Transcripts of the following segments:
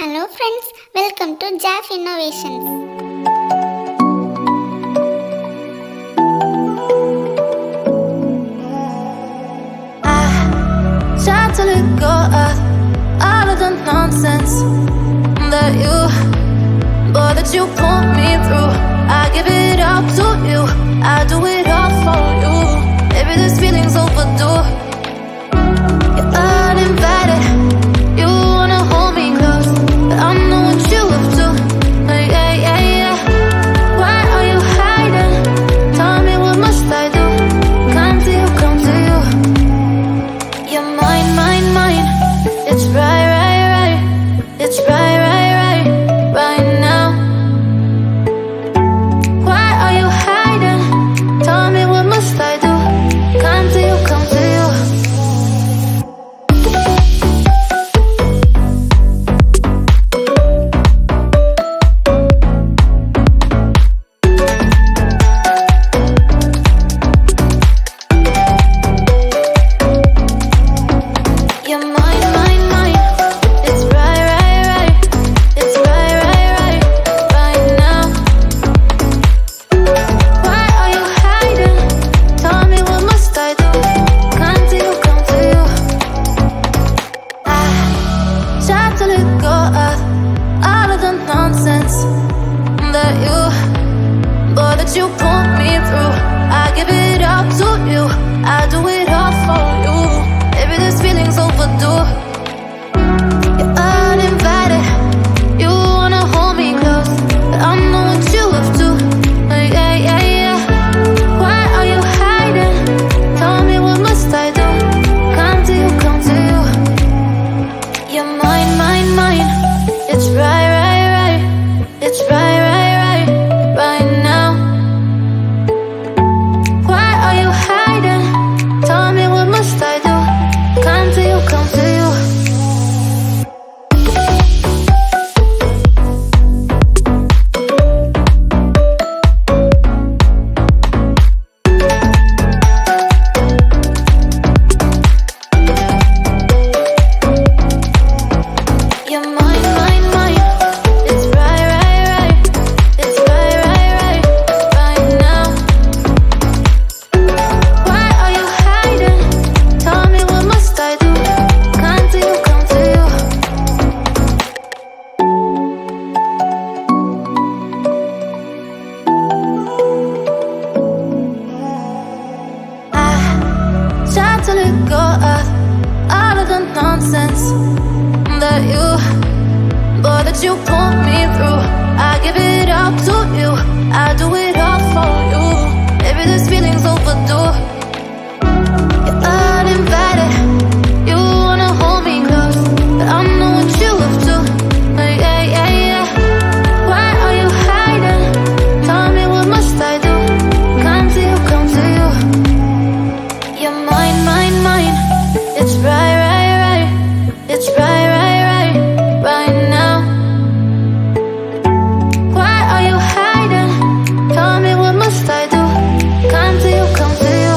Hello friends, welcome to Jaff Innovations. I tried to let go of all of the nonsense that you put me through. I give it up to you, I do it all for you. Maybe this feeling's overdue. You're uninvited, you wanna hold me close, but I know what you up to. Yeah, yeah, yeah. Why are you hiding? Tell me, what must I do? Come to you, come to you. You're mine, mine, mine. It's right, right, right. It's right, right, right, right now. Why are you hiding? Tell me, what must I do? Come to you, come to you. You're mine, mine, mine. It's right, right, right. It's right, right, right, right now. Why are you hiding? Tell me, what must I do? Come to you, come to you. I tried to let go of all of the nonsense that you put me through. I give it up to you, I do it all for you. Maybe this feeling's overdue. You're uninvited, you wanna hold me close, but I know what you up to. Yeah, yeah, yeah. Why are you hiding? Tell me, what must I do? Come to you, come to you. You're mine, mine, mine. It's right, right, right. It's right, right, right, right now. Why are you hiding? Tell me, what must I do? Come to you, come to you. You're mine, mine, mine. It's right, right, right. It's right, right, right, right now. Why are you hiding? Tell me, what must I do? Come to you, come to you. I tried to let go of all of the nonsense that you put me through. I give it up to you, I do it all for you. Maybe this feeling's overdue. You're uninvited, you wanna hold me close, but I know what you up to. Yeah, yeah, yeah. Why are you hiding? Tell me, what must I do? Come to you, come to you. You're mine, mine, mine. It's right, right, right. It's right, right, right, right now. Why are you hiding? Tell me, what must I do? Come to you, come to you.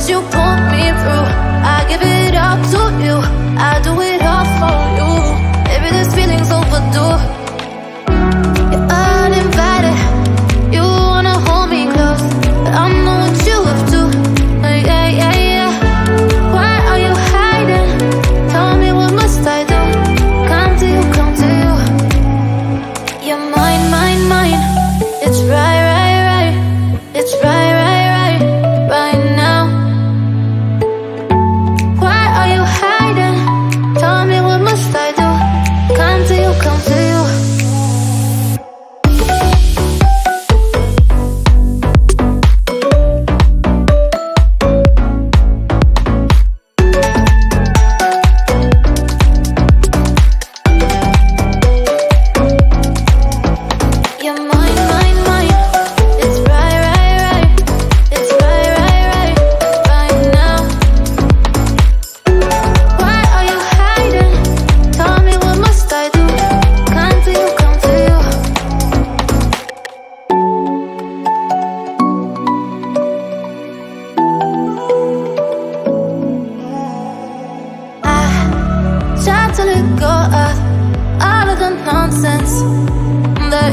you put me through. I give it up to you. I do it all for you. Maybe this feeling's overdue. You're uninvited. You wanna hold me close, but I know what you have to. Yeah, yeah, yeah. Why are you hiding? Tell me, what must I do? Come to you, come to you. You're mine, mine, mine. It's right, right, right. It's right, right, right, right now. Why are you hiding? Tell me, what must I do? Come to you, come to you. You're mine, mine, mine. It's right, right, right. It's right, right, right, right now. Why are you hiding? Tell me, what must I do? Come to you, come to you. I tried to let go of all of the nonsense that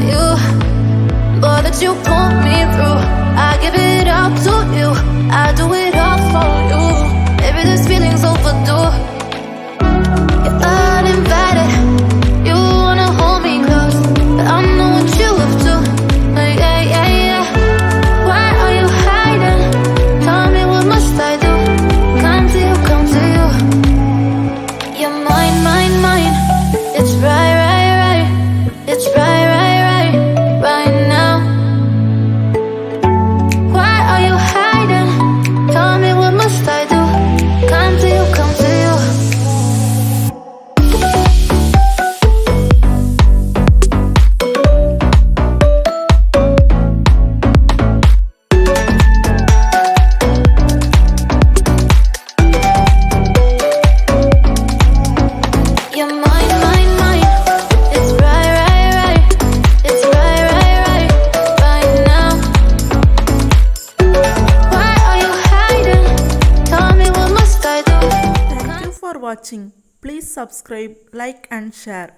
you put me through. I give it up to you. I do it all for you. Maybe this feeling's overdue. You're uninvited. You wanna hold me close, but I know what you have to. Yeah, yeah, yeah. Why are you hiding? Tell me, what must I do? Come to you, come to you. You're mine, mine, mine. It's right, right, right. It's right, right, right, right now. Why are you hiding? Tell me, what must I do? Come to you, come to you. You're mine, mine, mine. It's right, right, right. It's right, right, right, right now. Why are you hiding? Tell me, what must I do? Thank you for watching. Please subscribe, like and share.